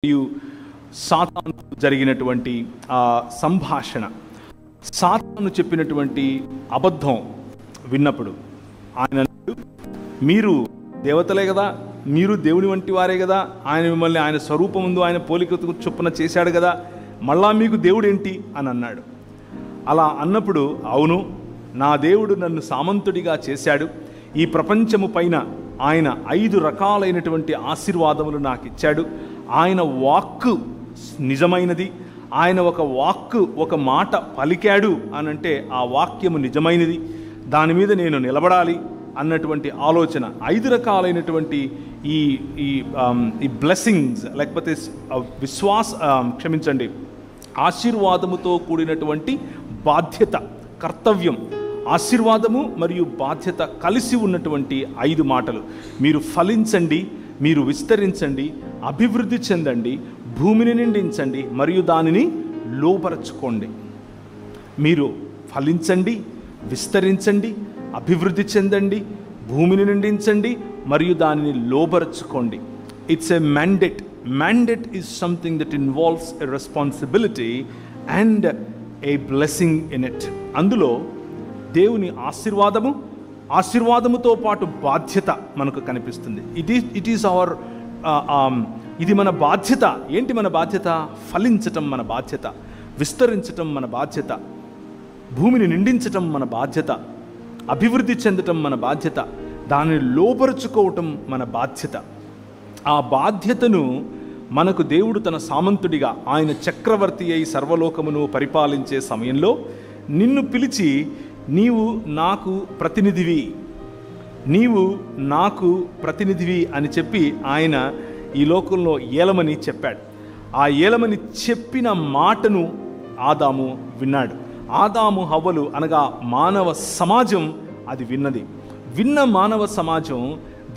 మరియు సాతాను జరిగినటువంటి సంభాషణ, సాతాను చెప్పినటువంటి అబద్ధం విన్నప్పుడు ఆయన మీరు దేవతలే కదా, మీరు దేవుని వంటి వారే కదా, ఆయన మిమ్మల్ని ఆయన స్వరూపం ముందు ఆయన పోలిక చొప్పున చేశాడు కదా, మళ్ళా మీకు దేవుడు ఏంటి అని అన్నాడు. అలా అన్నప్పుడు అవును, నా దేవుడు నన్ను సామంతుడిగా చేశాడు, ఈ ప్రపంచము పైన ఆయన 5 రకాలైనటువంటి ఆశీర్వాదములు నాకు ఇచ్చాడు, ఆయన వాక్కు నిజమైనది, ఆయన ఒక మాట పలికాడు అనంటే ఆ వాక్యము నిజమైనది, దాని మీద నేను నిలబడాలి అన్నటువంటి ఆలోచన 5 రకాలైనటువంటి ఈ బ్లెస్సింగ్స్ లేకపోతే ఆశీర్వాదముతో కూడినటువంటి బాధ్యత, కర్తవ్యం, ఆశీర్వాదము మరియు బాధ్యత కలిసి ఉన్నటువంటి 5 మాటలు. మీరు ఫలించండి, మీరు విస్తరించండి, అభివృద్ధి చెందండి, భూమిని నిండించండి మరియు దానిని లోపరచుకోండి. మీరు ఫలించండి, విస్తరించండి, అభివృద్ధి చెందండి, భూమిని నిండించండి మరియు దానిని లోపరచుకోండి. It's a mandate. Mandate is something that involves a responsibility and a blessing in it. అందులో దేవుని ఆశీర్వాదముతో పాటు బాధ్యత మనకు కనిపిస్తుంది. ఇది మన బాధ్యత. ఏంటి మన బాధ్యత? ఫలించటం మన బాధ్యత, విస్తరించటం మన బాధ్యత, భూమిని నిండించటం మన బాధ్యత, అభివృద్ధి చెందటం మన బాధ్యత, దానిని లోపరుచుకోవటం మన బాధ్యత. ఆ బాధ్యతను మనకు దేవుడు తన సామంతుడిగా, ఆయన చక్రవర్తి అయి సర్వలోకమును పరిపాలించే సమయంలో నిన్ను పిలిచి నీవు నాకు ప్రతినిధివి అని చెప్పి ఆయన ఈ లోకంలో ఏలమని చెప్పాడు. ఆ ఏలమని చెప్పిన మాటను ఆదాము విన్నాడు. ఆదాము హవ్వలు అనగా మానవ సమాజం అది విన్నది. విన్న మానవ సమాజం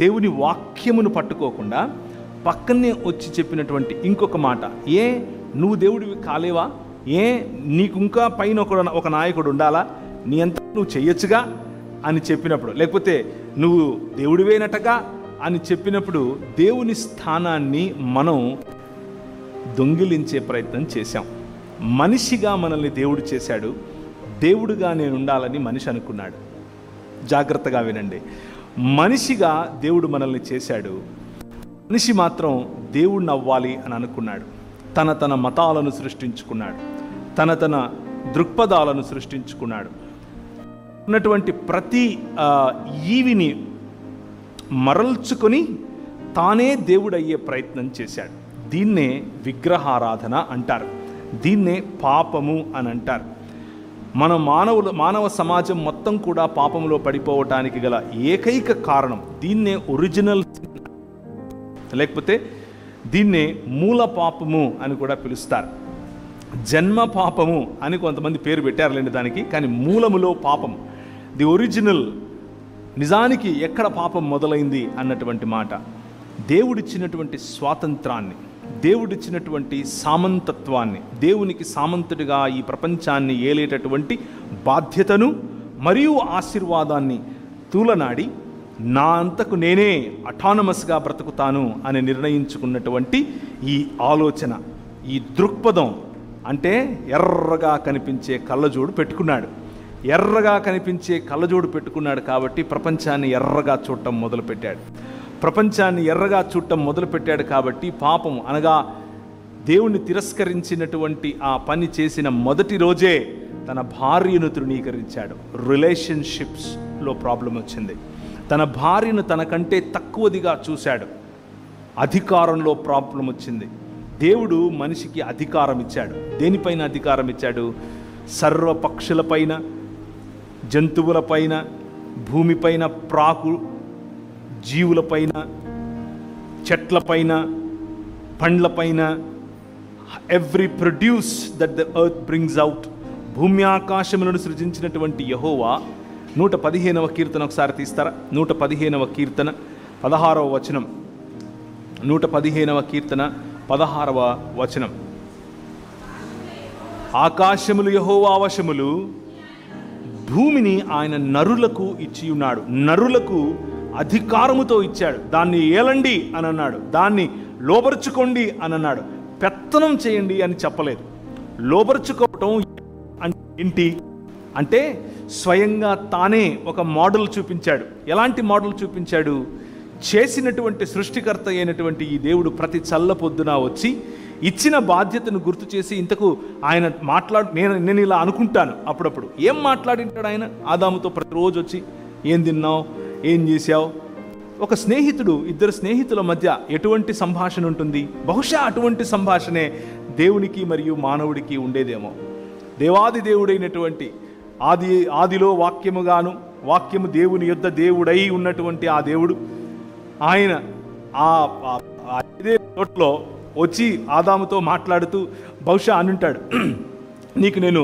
దేవుని వాక్యమును పట్టుకోకుండా పక్కనే వచ్చి చెప్పినటువంటి ఇంకొక మాట, నువ్వు దేవుడివి కాలేవా? నీకు ఇంకా పైన ఒక నాయకుడు ఉండాలా? నీ అంతా నువ్వు చెయ్యొచ్చుగా అని చెప్పినప్పుడు, లేకపోతే నువ్వు దేవుడివేనటగా అని చెప్పినప్పుడు దేవుని స్థానాన్ని మనం దొంగిలించే ప్రయత్నం చేశాం. మనిషిగా మనల్ని దేవుడు చేశాడు, దేవుడుగా నేను ఉండాలని మనిషి అనుకున్నాడు. జాగ్రత్తగా వినండి. మనిషిగా దేవుడు మనల్ని చేశాడు, మనిషి మాత్రం దేవుడిని అవ్వాలి అని అనుకున్నాడు. తన మతాలను సృష్టించుకున్నాడు, తన దృక్పథాలను సృష్టించుకున్నాడు. ఉన్నటువంటి ప్రతి ఈవిని మరల్చుకొని తానే దేవుడయ్యే ప్రయత్నం చేశాడు. దీన్నే విగ్రహారాధన అంటారు, దీన్నే పాపము అని అంటారు. మానవ సమాజం మొత్తం కూడా పాపములో పడిపోవటానికి గల ఏకైక కారణం దీన్నే ఒరిజినల్, లేకపోతే దీన్నే మూల పాపము అని కూడా పిలుస్తారు. జన్మ పాపము అని కొంతమంది పేరు పెట్టారులేండి దానికి, కానీ మూలములో పాపం, ది ఒరిజినల్, నిజానికి ఎక్కడ పాపం మొదలైంది అన్నటువంటి మాట. దేవుడిచ్చినటువంటి స్వాతంత్రాన్ని, దేవుడిచ్చినటువంటి సామంతత్వాన్ని, దేవునికి సామంతుడిగా ఈ ప్రపంచాన్ని ఏలేటటువంటి బాధ్యతను మరియు ఆశీర్వాదాన్ని తూలనాడి నా అంతకు నేనే అటానమస్గా బ్రతుకుతాను అని నిర్ణయించుకున్నటువంటి ఈ ఆలోచన, ఈ దృక్పథం, అంటే ఎర్రగా కనిపించే కళ్ళజోడు పెట్టుకున్నాడు. ఎర్రగా కనిపించే కళ్ళజోడు పెట్టుకున్నాడు కాబట్టి ప్రపంచాన్ని ఎర్రగా చూడటం మొదలుపెట్టాడు కాబట్టి పాపం అనగా దేవుణ్ణి తిరస్కరించినటువంటి ఆ పని చేసిన మొదటి రోజే తన భార్యను తృణీకరించాడు. రిలేషన్షిప్స్లో ప్రాబ్లం వచ్చింది. తన భార్యను తనకంటే తక్కువదిగా చూశాడు. అధికారంలో ప్రాబ్లం వచ్చింది. దేవుడు మనిషికి అధికారం ఇచ్చాడు. దేనిపైన అధికారం ఇచ్చాడు? సర్వ పక్షులపైన, జంతువులపైన, భూమిపైన ప్రాకు జీవులపైన, చెట్లపైన, పండ్లపైన, every produce that the earth brings out. భూమి ఆకాశములను సృజించినటువంటి యెహోవా 115వ కీర్తన ఒకసారి తీస్తారా? 115వ కీర్తన 16వ వచనం. 115వ కీర్తన 16వ వచనం. ఆకాశములు యెహోవా వశములు, భూమిని ఆయన నరులకు ఇచ్చి ఉన్నాడు. నరులకు అధికారముతో ఇచ్చాడు. దాన్ని ఏలండి అని అన్నాడు, దాన్ని లోబరుచుకోండి అని అన్నాడు. పెత్తనం చేయండి అని చెప్పలేదు. లోబరుచుకోవటం అంటే ఏంటి అంటే స్వయంగా తానే ఒక మోడల్ చూపించాడు. ఎలాంటి మోడల్ చూపించాడు? చేసినటువంటి సృష్టికర్త అయినటువంటి ఈ దేవుడు ప్రతి చల్ల పొద్దున వచ్చి ఇచ్చిన బాధ్యతను గుర్తు చేసి, ఇంతకు ఆయన నేను ఇలా అనుకుంటాను అప్పుడప్పుడు, ఏం మాట్లాడింటాడు ఆయన ఆదాముతో? ప్రతిరోజు వచ్చి ఏం తిన్నావు, ఏం చేశావు? ఒక స్నేహితుడు, ఇద్దరు స్నేహితుల మధ్య ఎటువంటి సంభాషణ ఉంటుంది? బహుశా అటువంటి సంభాషణే దేవునికి మరియు మానవుడికి ఉండేదేమో. దేవాది దేవుడైనటువంటి ఆదిలో వాక్యముగాను, వాక్యము దేవుని యొద్ద దేవుడై ఉన్నటువంటి ఆ దేవుడు, ఆయన ఇదే తోటలో వచ్చి ఆదాముతో మాట్లాడుతూ బహుశా అనుంటాడు, నీకు నేను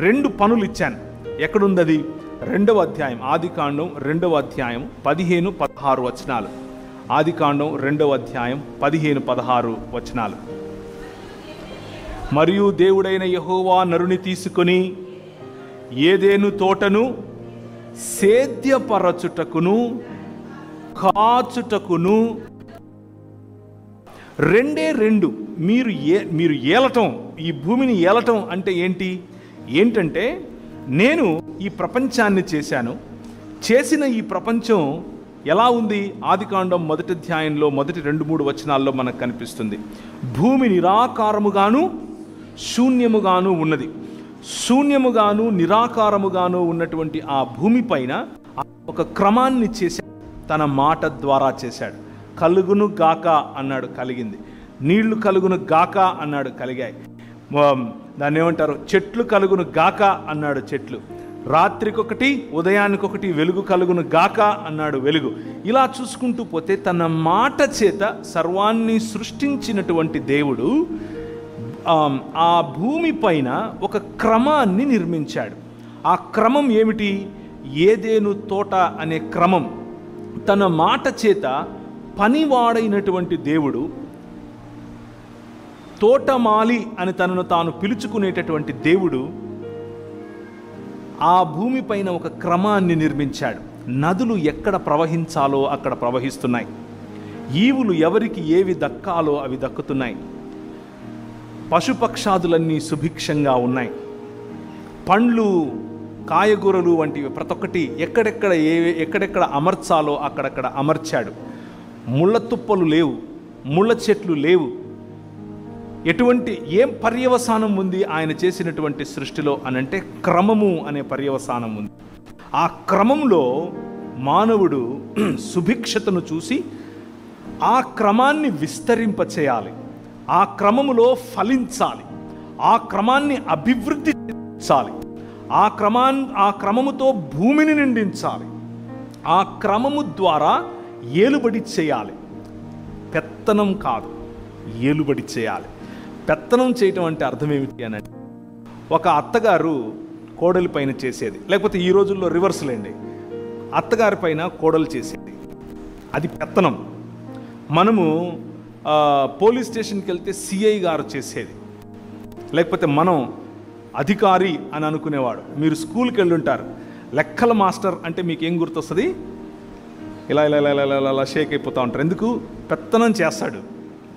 రెండు పనులు ఇచ్చాను. ఎక్కడుంది అది? 2వ అధ్యాయం, ఆదికాండం 2వ అధ్యాయం 15-16 వచనాలు. ఆదికాండం 2వ అధ్యాయం 15-16 వచనాలు. మరియు దేవుడైన యెహోవా నరుని తీసుకొని ఏదెను తోటను సేద్యపరచుటకును కాచుటకును రెండు మీరు ఏలటం, ఈ భూమిని ఏలటం అంటే ఏంటంటే నేను ఈ ప్రపంచాన్ని చేశాను. చేసిన ఈ ప్రపంచం ఎలా ఉంది? ఆదికాండం 1వ అధ్యాయంలో మొదటి 2-3 వచనాల్లో మనకు కనిపిస్తుంది. భూమి నిరాకారముగాను శూన్యముగాను ఉన్నది. శూన్యముగాను నిరాకారముగాను ఉన్నటువంటి ఆ భూమి పైన ఒక క్రమాన్ని చేశాడు, తన మాట ద్వారా చేశాడు. కలుగును గాక అన్నాడు, కలిగింది. నీళ్లు కలుగును గాక అన్నాడు, కలిగాయి. దాన్ని ఏమంటారు? చెట్లు కలుగును గాక అన్నాడు, చెట్లు. రాత్రికొకటి ఉదయానికొకటి వెలుగు కలుగును గాక అన్నాడు, వెలుగు. ఇలా చూసుకుంటూ పోతే తన మాట చేత సర్వాన్ని సృష్టించినటువంటి దేవుడు ఆ భూమి పైన ఒక క్రమాన్ని నిర్మించాడు. ఆ క్రమం ఏమిటి? ఏదెను తోట అనే క్రమం. తన మాట చేత పనివాడైనటువంటి దేవుడు, తోటమాలి అని తనను తాను పిలుచుకునేటటువంటి దేవుడు ఆ భూమి పైన ఒక క్రమాన్ని నిర్మించాడు. నదులు ఎక్కడ ప్రవహించాలో అక్కడ ప్రవహిస్తున్నాయి. ఈవులు ఎవరికి ఏవి దక్కాలో అవి దక్కుతున్నాయి. పశుపక్షాదులన్నీ సుభిక్షంగా పండ్లు, కాయగూరలు వంటివి ప్రతి ఒక్కటి ఎక్కడెక్కడ అమర్చాలో అక్కడక్కడ అమర్చాడు. ముళ్ళ తుప్పలు లేవు, ముళ్ళ చెట్లు లేవు. ఏం పర్యవసానం ఉంది ఆయన చేసినటువంటి సృష్టిలో అనంటే క్రమము అనే పర్యవసానం ఉంది. ఆ క్రమంలో మానవుడు సుభిక్షతను చూసి ఆ క్రమాన్ని విస్తరింపచేయాలి, ఆ క్రమములో ఫలించాలి, ఆ క్రమాన్ని అభివృద్ధి చేయాలి, ఆ క్రమముతో భూమిని నిండించాలి, ఆ క్రమము ద్వారా ఏలుబడి చేయాలి. పెత్తనం కాదు, ఏలుబడి చేయాలి. పెత్తనం చేయటం అంటే అర్థం ఏమిటి అని అంటే, ఒక అత్తగారు కోడలి పైన చేసేది, లేకపోతే ఈ రోజుల్లో రివర్స్లేండి, అత్తగారి పైన కోడలు చేసేది, అది పెత్తనం. మనము పోలీస్ స్టేషన్కి వెళ్తే సిఐ గారు చేసేది, లేకపోతే మనం అధికారి అని అనుకునేవాడు. మీరు స్కూల్కి వెళ్ళుంటారు, లెక్కల మాస్టర్ అంటే మీకు ఏం గుర్తొస్తుంది? ఇలా ఇలా ఇలా ఇలా ఇలా షేక్ అయిపోతూ ఉంటారు. ఎందుకు? పెత్తనం చేస్తాడు,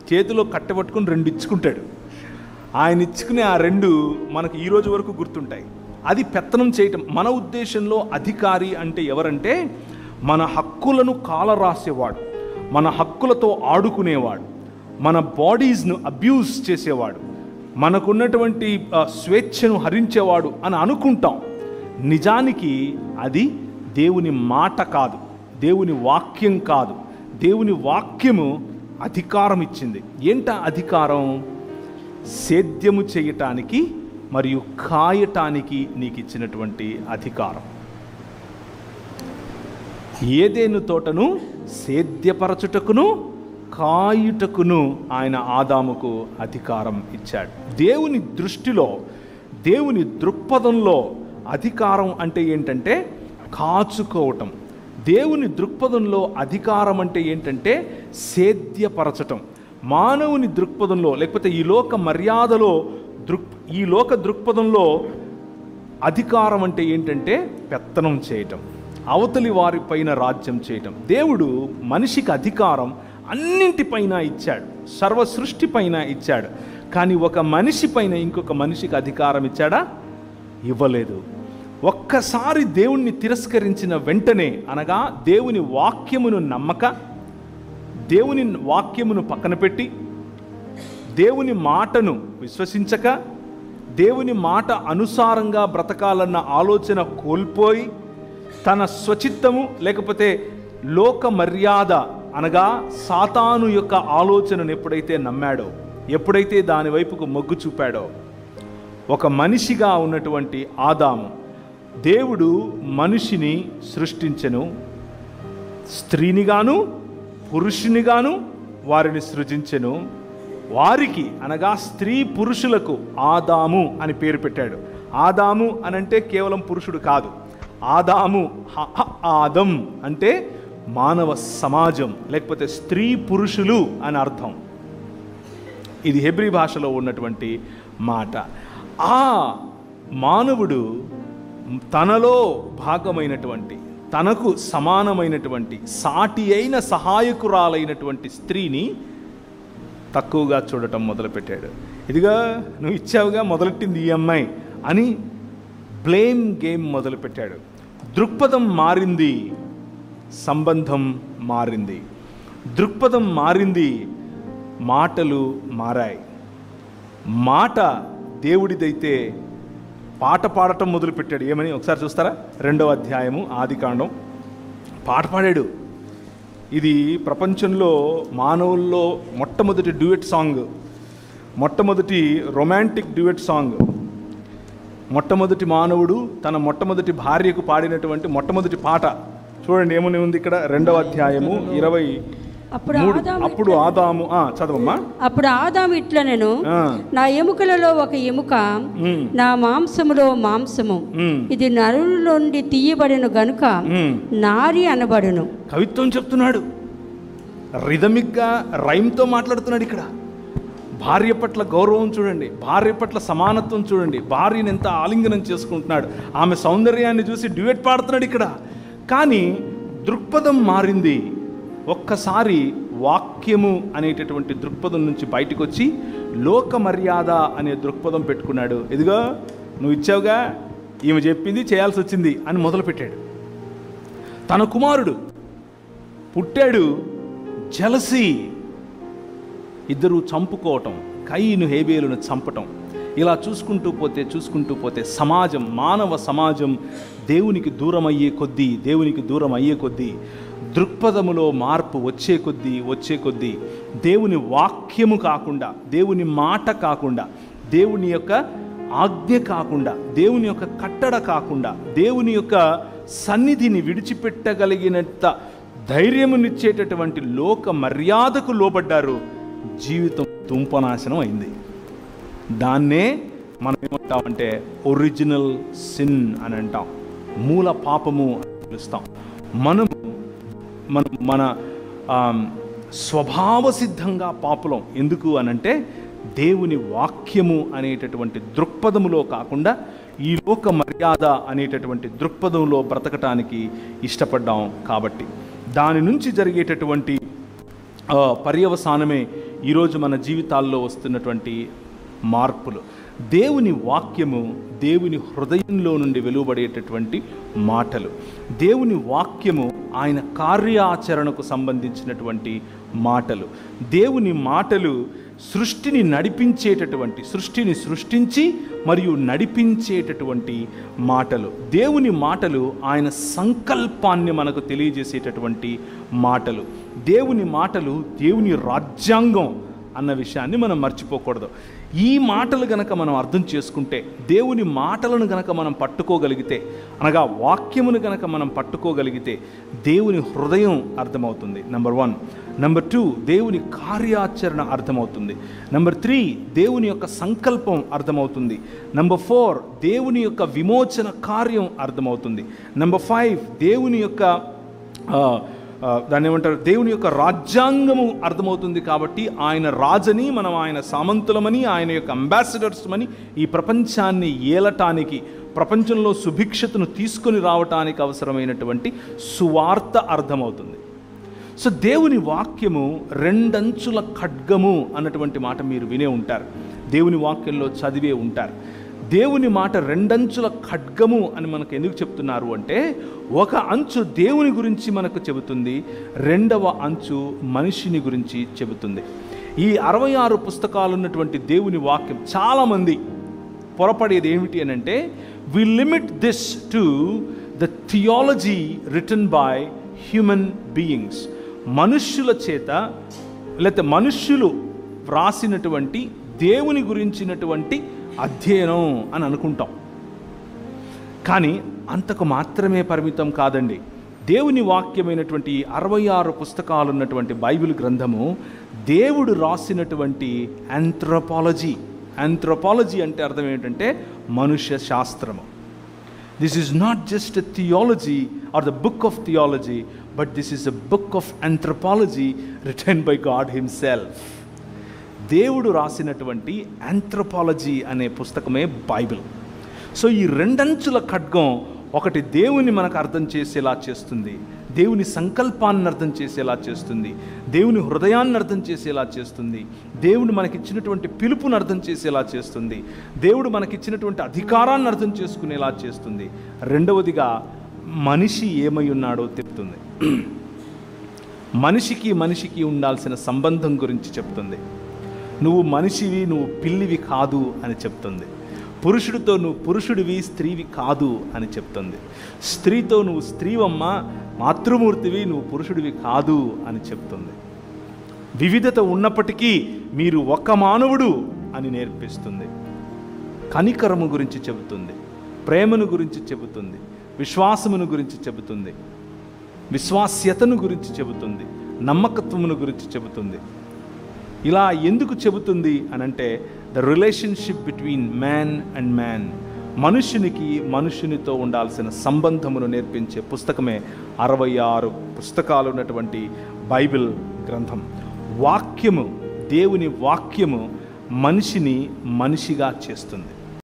చేతిలో కట్టబట్టుకుని 2 ఇచ్చుకుంటాడు. ఆయన ఇచ్చుకునే ఆ 2 మనకు ఈ రోజు వరకు గుర్తుంటాయి. అది పెత్తనం చేయటం. మన ఉద్దేశంలో అధికారి అంటే ఎవరంటే మన హక్కులను కాలరాసేవాడు, మన హక్కులతో ఆడుకునేవాడు, మన బాడీస్ను అబ్యూస్ చేసేవాడు, మనకున్నటువంటి స్వేచ్ఛను హరించేవాడు అని అనుకుంటాం. నిజానికి అది దేవుని మాట కాదు, దేవుని వాక్యం కాదు. దేవుని వాక్యము అధికారం ఇచ్చింది. ఏంట అధికారం? సేద్యము చేయటానికి మరియు కాయటానికి నీకు ఇచ్చినటువంటి అధికారం. ఏదెను తోటను సేద్యపరచుటకును కాయుటకును ఆయన ఆదాముకు అధికారం ఇచ్చాడు. దేవుని దృష్టిలో, దేవుని దృక్పథంలో అధికారం అంటే ఏంటంటే కాచుకోవటం. దేవుని దృక్పథంలో అధికారం అంటే ఏంటంటే సేద్యపరచటం. మానవుని దృక్పథంలో, లేకపోతే ఈ లోక మర్యాదలో, ఈ లోక దృక్పథంలో అధికారం అంటే ఏంటంటే పెత్తనం చేయటం, అవతలి వారి పైన రాజ్యం చేయటం. దేవుడు మనిషికి అధికారం అన్నింటిపైన ఇచ్చాడు, సర్వ సృష్టి పైన ఇచ్చాడు. కానీ ఒక మనిషి పైన ఇంకొక మనిషికి అధికారం ఇచ్చాడా? ఇవ్వలేదు. ఒక్కసారి దేవుణ్ణి తిరస్కరించిన వెంటనే, అనగా దేవుని వాక్యమును నమ్మక, దేవుని వాక్యమును పక్కన పెట్టి, దేవుని మాటను విశ్వసించక, దేవుని మాట అనుసారంగా బ్రతకాలన్న ఆలోచన కోల్పోయి, తన స్వచిత్తము లేకపోతే లోక మర్యాద అనగా సాతాను యొక్క ఆలోచనను ఎప్పుడైతే నమ్మాడో, ఎప్పుడైతే దాని వైపుకు మొగ్గు చూపాడో, ఒక మనిషిగా ఉన్నటువంటి ఆదాము, దేవుడు మనిషిని సృష్టించెను, స్త్రీనిగాను పురుషునిగాను వారిని సృజించెను. వారికి అనగా స్త్రీ పురుషులకు ఆదాము అని పేరు పెట్టాడు. ఆదాము అనంటే కేవలం పురుషుడు కాదు. ఆదాము ఆదం అంటే మానవ సమాజం, లేకపోతే స్త్రీ పురుషులు అని అర్థం. ఇది హెబ్రీ భాషలో ఉన్నటువంటి మాట. ఆ మానవుడు తనలో భాగమైనటువంటి, తనకు సమానమైనటువంటి, సాటి అయిన సహాయకురాలైనటువంటి స్త్రీని తక్కువగా చూడటం మొదలుపెట్టాడు. ఇదిగా నువ్వు ఇచ్చావుగా, మొదలెట్టింది ఈ అమ్మాయి అని బ్లేమ్ గేమ్ మొదలుపెట్టాడు. దృక్పథం మారింది, సంబంధం మారింది. దృక్పథం మారింది, మాటలు మారాయి. మాట దేవుడిదైతే పాట పాడటం మొదలుపెట్టాడు. ఏమని ఒకసారి చూస్తారా? 2వ అధ్యాయము ఆదికాండం. పాట పాడాడు. ఇది ప్రపంచంలో మానవుల్లో మొట్టమొదటి డ్యూయట్ సాంగ్, మొట్టమొదటి రొమాంటిక్ డ్యూయట్ సాంగ్. మొట్టమొదటి మానవుడు తన మొట్టమొదటి భార్యకు పాడినటువంటి మొట్టమొదటి పాట చూడండి ఏమని ఉంది ఇక్కడ. 2వ అధ్యాయము 23. అప్పుడు ఆదాము, చదవమ్మా. అప్పుడు ఆదాము ఇట్లా, నేను నా ఎముకలలో ఒక ఎముక, నా మాంసములో మాంసము, ఇది నరుల నుండి తీయబడిన గనుక నారి అనబడును. కవిత్వం చెప్తున్నాడు, రిథమిక్గా రైమ్తో మాట్లాడుతున్నాడు. ఇక్కడ భార్య పట్ల గౌరవం చూడండి, భార్య పట్ల సమానత్వం చూడండి, భార్యను ఎంత ఆలింగనం చేసుకుంటున్నాడు, ఆమె సౌందర్యాన్ని చూసి డ్యూయట్ పాడుతున్నాడు ఇక్కడ. కానీ దృక్పథం మారింది. ఒక్కసారి వాక్యము అనేటటువంటి దృక్పథం నుంచి బయటకు వచ్చి లోక మర్యాద అనే దృక్పథం పెట్టుకున్నాడు. ఇదిగో నువ్వు ఇచ్చావుగా, ఈమె చెప్పింది చేయాల్సి వచ్చింది అని మొదలుపెట్టాడు. తన కుమారుడు పుట్టాడు, జలసి, ఇద్దరు చంపుకోవటం, కయీను హేబేలును చంపటం. ఇలా చూసుకుంటూ పోతే సమాజం, మానవ సమాజం దేవునికి దూరం అయ్యే కొద్దీ దృక్పథములో మార్పు వచ్చే కొద్దీ దేవుని వాక్యము కాకుండా, దేవుని మాట కాకుండా, దేవుని యొక్క ఆజ్ఞ కాకుండా, దేవుని యొక్క కట్టడ కాకుండా, దేవుని యొక్క సన్నిధిని విడిచిపెట్టగలిగినంత ధైర్యమునిచ్చేటటువంటి లోక మర్యాదకు లోబడ్డారు. జీవితం తుంపనాశనం అయింది. దాన్నే మనం ఏమంటామంటే ఒరిజినల్ సిన్ అని అంటాం, మూల పాపము అని పిలుస్తాం. మన స్వభావ సిద్ధంగా పాపులం. ఎందుకు అనంటే దేవుని వాక్యము అనేటటువంటి దృక్పథములో కాకుండా ఈ లోక మర్యాద అనేటటువంటి దృక్పథంలో బ్రతకటానికి ఇష్టపడ్డాం. కాబట్టి దాని నుంచి జరిగేటటువంటి పర్యవసానమే ఈరోజు మన జీవితాల్లో వస్తున్నటువంటి మార్పులు. దేవుని వాక్యము దేవుని హృదయంలో నుండి వెలువడేటటువంటి మాటలు. దేవుని వాక్యము ఆయన కార్యాచరణకు సంబంధించినటువంటి మాటలు. దేవుని మాటలు సృష్టిని నడిపించేటటువంటి, సృష్టిని సృష్టించి మరియు నడిపించేటటువంటి మాటలు. దేవుని మాటలు ఆయన సంకల్పాన్ని మనకు తెలియజేసేటటువంటి మాటలు. దేవుని మాటలు దేవుని రాజ్యాంగం అన్న విషయాన్ని మనం మర్చిపోకూడదు. ఈ మాటలు గనక మనం అర్థం చేసుకుంటే, దేవుని మాటలను గనక మనం పట్టుకోగలిగితే, అనగా వాక్యమును గనక మనం పట్టుకోగలిగితే దేవుని హృదయం అర్థమవుతుంది. నెంబర్ 1. నెంబర్ 2, దేవుని కార్యాచరణ అర్థమవుతుంది. నెంబర్ 3, దేవుని యొక్క సంకల్పం అర్థమవుతుంది. నెంబర్ 4, దేవుని యొక్క విమోచన కార్యం అర్థమవుతుంది. నెంబర్ 5, దేవుని యొక్క దాన్ని ఏమంటారు, దేవుని యొక్క రాజ్యాంగము అర్థమవుతుంది. కాబట్టి ఆయన రాజని, మనం ఆయన సామంతులమని, ఆయన యొక్క అంబాసిడర్స్ అని, ఈ ప్రపంచాన్ని ఏలటానికి, ప్రపంచంలో సుభిక్షతను తీసుకొని రావటానికి అవసరమైనటువంటి సువార్త అర్థమవుతుంది. సో దేవుని వాక్యము రెండంచుల ఖడ్గము అన్నటువంటి మాట మీరు వినే ఉంటారు, దేవుని వాక్యంలో చదివే ఉంటారు. దేవుని మాట రెండంచుల ఖడ్గము అని మనకు ఎందుకు చెప్తున్నారు అంటే, ఒక అంచు దేవుని గురించి మనకు చెబుతుంది, రెండవ అంచు మనిషిని గురించి చెబుతుంది. ఈ 66 పుస్తకాలు ఉన్నటువంటి దేవుని వాక్యం చాలామంది పొరపడేది ఏమిటి అని అంటే, we limit this to the theology written by human beings. మనుష్యుల చేత లేకపోతే మనుష్యులు వ్రాసినటువంటి దేవుని గురించినటువంటి అధ్యయనం అని అనుకుంటాం. కానీ అంతకు మాత్రమే పరిమితం కాదండి. దేవుని వాక్యమైనటువంటి 66 పుస్తకాలు ఉన్నటువంటి బైబిల్ గ్రంథము దేవుడు రాసినటువంటి ఆంథ్రోపాలజీ. ఆంథ్రోపాలజీ అంటే అర్థం ఏంటంటే మనుష్య శాస్త్రము. This is not just a theology or the book of theology, but this is a book of anthropology written by god himself. దేవుడు రాసినటువంటి ఆంథ్రోపాలజీ అనే పుస్తకమే బైబిల్. సో ఈ రెండంచుల ఖడ్గం ఒకటి దేవుని మనకు అర్థం చేసేలా చేస్తుంది, దేవుని సంకల్పాన్ని అర్థం చేసేలా చేస్తుంది, దేవుని హృదయాన్ని అర్థం చేసేలా చేస్తుంది, దేవుడు మనకిచ్చినటువంటి పిలుపుని అర్థం చేసేలా చేస్తుంది, దేవుడు మనకిచ్చినటువంటి అధికారాన్ని అర్థం చేసుకునేలా చేస్తుంది. రెండవదిగా మనిషి ఏమై ఉన్నాడో చెప్తుంది. మనిషికి ఉండాల్సిన సంబంధం గురించి చెప్తుంది. నువ్వు మనిషివి, నువ్వు పిల్లివి కాదు అని చెప్తుంది. పురుషుడితో నువ్వు పురుషుడివి, స్త్రీవి కాదు అని చెప్తుంది. స్త్రీతో నువ్వు స్త్రీవమ్మ, మాతృమూర్తివి, నువ్వు పురుషుడివి కాదు అని చెప్తుంది. వివిధత ఉన్నప్పటికీ మీరు ఒక మానవుడు అని నేర్పిస్తుంది. కనికరము గురించి చెబుతుంది, ప్రేమను గురించి చెబుతుంది, విశ్వాసమును గురించి చెబుతుంది, విశ్వాస్యతను గురించి చెబుతుంది, నమ్మకత్వమును గురించి చెబుతుంది. ఇలా ఎందుకు చెబుతుంది అనంటే, the relationship between man and man, మనుషునికి మనుషునితో ఉండాల్సిన సంబంధమును నేర్పించే పుస్తకమే 66 పుస్తకాలు ఉన్నటువంటి బైబిల్ గ్రంథం. వాక్యము, దేవుని వాక్యము మనిషిని మనిషిగా చేస్తుంది.